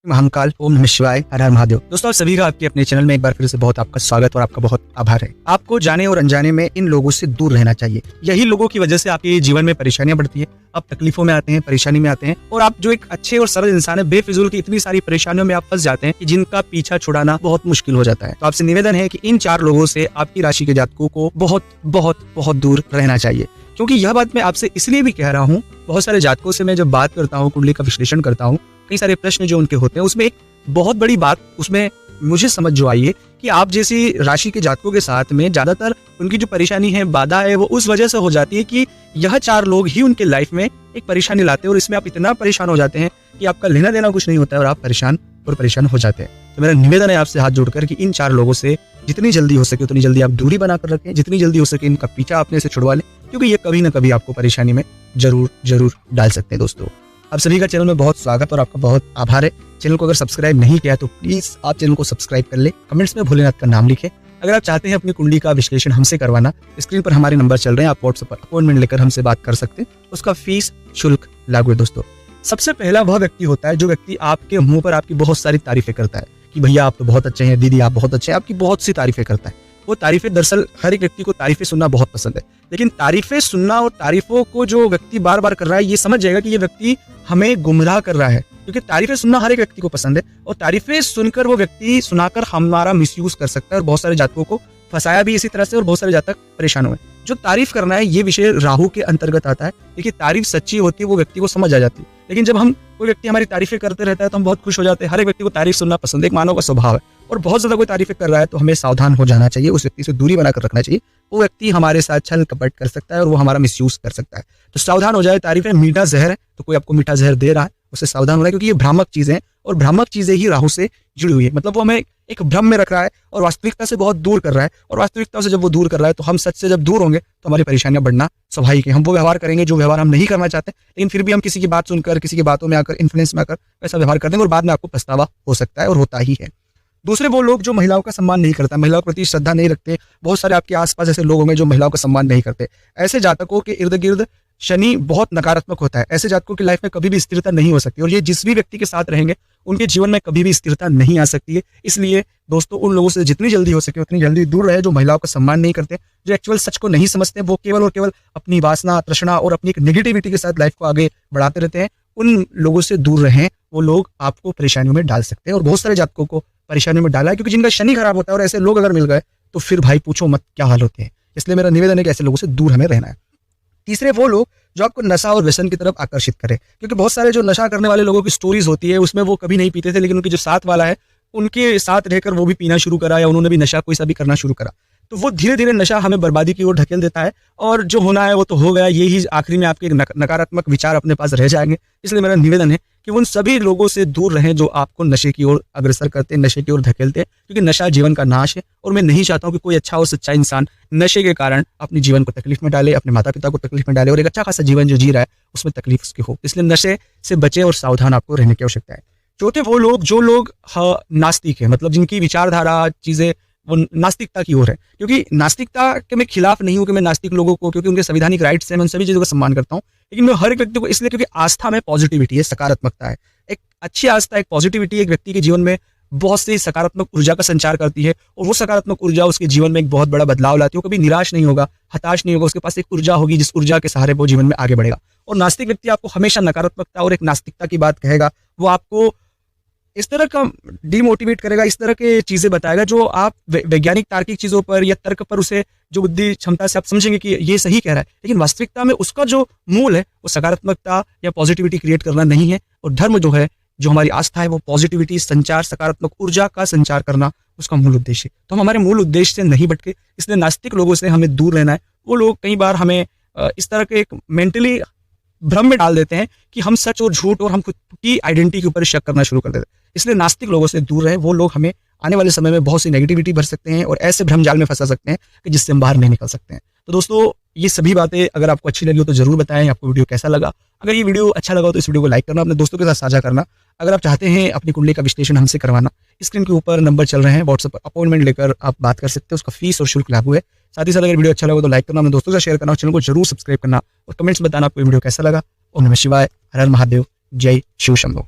महाकाल, ओम नमः शिवाय, हर हर महादेव। दोस्तों आप सभी का आपके अपने चैनल में एक बार फिर से बहुत आपका स्वागत और आपका बहुत आभार है। आपको जाने और अनजाने में इन लोगों से दूर रहना चाहिए। यही लोगों की वजह से आपके जीवन में परेशानियां बढ़ती है, आप तकलीफों में आते हैं, परेशानी में आते हैं और आप जो एक अच्छे और सरल इंसान है, बेफिजूल की इतनी सारी परेशानियों में आप फंस जाते हैं कि जिनका पीछा छुड़ाना बहुत मुश्किल हो जाता है। तो आपसे निवेदन है कि इन 4 लोगों से आपकी राशि के जातकों को बहुत बहुत बहुत दूर रहना चाहिए। क्योंकि यह बात मैं आपसे इसलिए भी कह रहा हूँ, बहुत सारे जातकों से मैं जब बात करता हूँ, कुंडली का विश्लेषण करता हूँ, कई सारे प्रश्न जो उनके होते हैं, उसमें एक बहुत बड़ी बात उसमें मुझे समझ जो आई है कि आप जैसी राशि के जातकों के साथ में ज्यादातर उनकी जो परेशानी है, बाधा है, वो उस वजह से हो जाती है कि यह 4 लोग ही उनके लाइफ में एक परेशानी लाते हैं और इसमें आप इतना परेशान हो जाते हैं कि आपका लेना देना कुछ नहीं होता है और आप परेशान हो जाते हैं। तो मेरा निवेदन है आपसे हाथ जोड़कर कि इन 4 लोगों से जितनी जल्दी हो सके उतनी जल्दी आप दूरी बनाकर रखें, जितनी जल्दी हो सके इनका पीछा अपने से छुड़वा लें, क्योंकि ये कभी ना कभी आपको परेशानी में जरूर डाल सकते हैं। दोस्तों आप सभी का चैनल में बहुत स्वागत और आपका बहुत आभार है। चैनल को अगर सब्सक्राइब नहीं किया तो प्लीज आप चैनल को सब्सक्राइब कर ले, कमेंट्स में भोलेनाथ का नाम लिखें। अगर आप चाहते हैं अपनी कुंडली का विश्लेषण हमसे करवाना, स्क्रीन पर हमारे नंबर चल रहे हैं, आप व्हाट्सएप पर अपॉइंटमेंट लेकर हमसे बात कर सकते हैं। उसका फीस शुल्क लागू है। दोस्तों सबसे पहला वह व्यक्ति होता है जो व्यक्ति आपके मुंह पर आपकी बहुत सारी तारीफें करता है कि भैया आप तो बहुत अच्छे हैं, दीदी आप बहुत अच्छे हैं, आपकी बहुत सी तारीफें करता है। वो तारीफें, दरअसल हर एक व्यक्ति को तारीफें सुनना बहुत पसंद है, लेकिन तारीफें सुनना और तारीफों को जो व्यक्ति बार बार कर रहा है, ये समझ जाएगा कि ये व्यक्ति हमें गुमराह कर रहा है। क्योंकि तारीफें सुनना हर एक व्यक्ति को पसंद है और तारीफें सुनकर वो व्यक्ति सुनाकर हमारा मिसयूज कर सकता है और बहुत सारे जातकों को फंसाया भी इसी तरह से और बहुत सारे जातक परेशान हुए। जो तारीफ करना है ये विषय राहु के अंतर्गत आता है। देखिए तारीफ सच्ची होती है, वो व्यक्ति को समझ आ जाती है, लेकिन जब हम कोई व्यक्ति हमारी तारीफें करते रहता है तो हम बहुत खुश हो जाते हैं। हर एक व्यक्ति को तारीफ सुनना पसंद है, एक मानव का स्वभाव है, और बहुत ज्यादा कोई तारीफें कर रहा है तो हमें सावधान हो जाना चाहिए, उस व्यक्ति से दूरी बनाकर रखना चाहिए। वो व्यक्ति हमारे साथ छल कपट कर सकता है और वो हमारा मिसयूज कर सकता है। तो सावधान हो जाए। तारीफें मीठा जहर है, तो कोई आपको मीठा जहर दे रहा है उससे सावधान होना है, क्योंकि ये भ्रामक चीजें हैं और भ्रामक चीजें ही राहु से जुड़ी हुई है। मतलब वो हमें एक भ्रम में रख रहा है और वास्तविकता से बहुत दूर कर रहा है, और वास्तविकता से जब वो दूर कर रहा है तो हम सच से जब दूर होंगे तो हमारी परेशानियां बढ़ना स्वाभाविक है। हम वो व्यवहार करेंगे जो व्यवहार हम नहीं करना चाहते, लेकिन फिर भी हम किसी की बात सुनकर, किसी की बातों में आकर, इन्फ्लुएंस में आकर ऐसा व्यवहार कर देंगे और बाद में आपको पछतावा हो सकता है और होता ही है। दूसरे वो लोग जो महिलाओं का सम्मान नहीं करता, महिलाओं के प्रति श्रद्धा नहीं रखते। बहुत सारे आपके आसपास ऐसे लोग होंगे जो महिलाओं का सम्मान नहीं करते। ऐसे जातकों के इर्द गिर्द शनि बहुत नकारात्मक होता है। ऐसे जातकों की लाइफ में कभी भी स्थिरता नहीं हो सकती और ये जिस भी व्यक्ति के साथ रहेंगे उनके जीवन में कभी भी स्थिरता नहीं आ सकती है। इसलिए दोस्तों उन लोगों से जितनी जल्दी हो सके उतनी जल्दी दूर रहे जो महिलाओं का सम्मान नहीं करते, जो एक्चुअल सच को नहीं समझते, वो केवल और केवल अपनी वासना, तृष्णा और अपनी एक नेगेटिविटी के साथ लाइफ को आगे बढ़ाते रहते हैं। उन लोगों से दूर रहें, वो लोग आपको परेशानियों में डाल सकते हैं और बहुत सारे जातकों को परेशानियों में डाला है, क्योंकि जिनका शनि खराब होता है और ऐसे लोग अगर मिल गए तो फिर भाई पूछो मत क्या हाल होते हैं। इसलिए मेरा निवेदन है कि ऐसे लोगों से दूर हमें रहना है। तीसरे वो लोग जो आपको नशा और व्यसन की तरफ आकर्षित करें, क्योंकि बहुत सारे जो नशा करने वाले लोगों की स्टोरीज होती है उसमें वो कभी नहीं पीते थे, लेकिन उनके जो साथ वाला है उनके साथ रहकर वो भी पीना शुरू करा या उन्होंने भी नशा कोई सा भी करना शुरू करा, तो वो धीरे धीरे नशा हमें बर्बादी की ओर ढकेल देता है और जो होना है वो तो हो गया। यही आखिरी में आपके नकारात्मक विचार अपने पास रह जाएंगे। इसलिए मेरा निवेदन है कि उन सभी लोगों से दूर रहें जो आपको नशे की ओर अग्रसर करते हैं, नशे की ओर धकेलते हैं, क्योंकि नशा जीवन का नाश है और मैं नहीं चाहता हूं कि कोई अच्छा और सच्चा इंसान नशे के कारण अपने जीवन को तकलीफ में डाले, अपने माता पिता को तकलीफ में डाले और एक अच्छा खासा जीवन जो जी रहा है उसमें तकलीफ उसकी हो। इसलिए नशे से बचे और सावधान आपको रहने की आवश्यकता है। चौथे वो लोग जो लोग नास्तिक है, मतलब जिनकी विचारधारा चीजें वो नास्तिकता की ओर है, क्योंकि नास्तिकता के मैं खिलाफ नहीं हूं कि मैं नास्तिक लोगों को, क्योंकि उनके संवैधानिक राइट्स हैं, मैं उन सभी चीजों का सम्मान करता हूं, लेकिन मैं हर एक व्यक्ति को इसलिए क्योंकि आस्था में पॉजिटिविटी है, सकारात्मकता है। एक अच्छी आस्था, एक पॉजिटिविटी एक व्यक्ति के जीवन में बहुत सी सकारात्मक ऊर्जा का संचार करती है और वो सकारात्मक ऊर्जा उसके जीवन में एक बहुत बड़ा बदलाव लाती है। वो कभी निराश नहीं होगा, हताश नहीं होगा, उसके पास एक ऊर्जा होगी जिस ऊर्जा के सहारे वो जीवन में आगे बढ़ेगा। और नास्तिक व्यक्ति आपको हमेशा नकारात्मकता और एक नास्तिकता की बात कहेगा, वो आपको इस तरह का डिमोटिवेट करेगा, इस तरह के चीजें बताएगा जो आप वैज्ञानिक तार्किक चीजों पर या तर्क पर उसे जो बुद्धि क्षमता से आप समझेंगे कि ये सही कह रहा है, लेकिन वास्तविकता में उसका जो मूल है वो सकारात्मकता या पॉजिटिविटी क्रिएट करना नहीं है। और धर्म जो है, जो हमारी आस्था है, वो पॉजिटिविटी, संचार, सकारात्मक ऊर्जा का संचार करना उसका मूल उद्देश्य है। तो हम हमारे मूल उद्देश्य से नहीं भटके, इसलिए नास्तिक लोगों से हमें दूर रहना है। वो लोग कई बार हमें इस तरह के एक मेंटली भ्रम में डाल देते हैं कि हम सच और झूठ और हम खुद की आइडेंटिटी के ऊपर शक करना शुरू कर देते हैं। इसलिए नास्तिक लोगों से दूर रहे। वो लोग हमें आने वाले समय में बहुत सी नेगेटिविटी भर सकते हैं और ऐसे भ्रम जाल में फंसा सकते हैं कि जिससे हम बाहर नहीं निकल सकते हैं। तो दोस्तों ये सभी बातें अगर आपको अच्छी लगी हो तो जरूर बताएं आपको वीडियो कैसा लगा। अगर ये वीडियो अच्छा लगा हो तो इस वीडियो को लाइक करना, अपने दोस्तों के साथ साझा करना। अगर आप चाहते हैं अपनी कुंडली का विश्लेषण हमसे करवाना, स्क्रीन के ऊपर नंबर चल रहे हैं, व्हाट्सएप पर अपॉइंटमेंट लेकर आप बात कर सकते हैं। उसका फीस और शुल्क लागू है। साथ ही साथ अगर वीडियो अच्छा लगा तो लाइक करना, अपने दोस्तों के साथ शेयर करना, चैनल को जरूर सब्सक्राइब करना और कमेंट्स बताना आपको वीडियो कैसा लगा। ओम नमः शिवाय, हर हर महादेव, जय शिव शंभो।